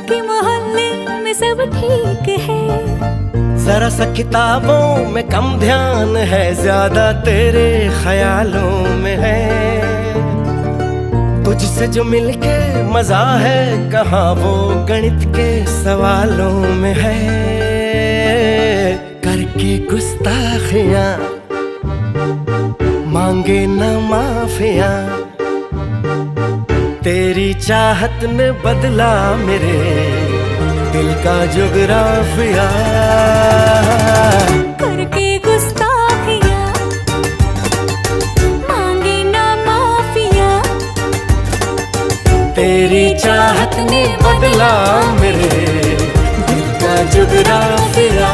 कि मोहल्ले में सब ठीक है। जरा सा किताबों में कम ध्यान है, ज्यादा तेरे ख्यालों में है। तुझसे जो मिलके मजा है, कहाँ वो गणित के सवालों में है। करके गुस्ताखियां मांगे न माफिया, तेरी चाहत ने बदला मेरे दिल का जुगराफिया। करके गुस्ताखियां मांगे ना माफिया, तेरी चाहत ने बदला मेरे दिल का जुगराफिया।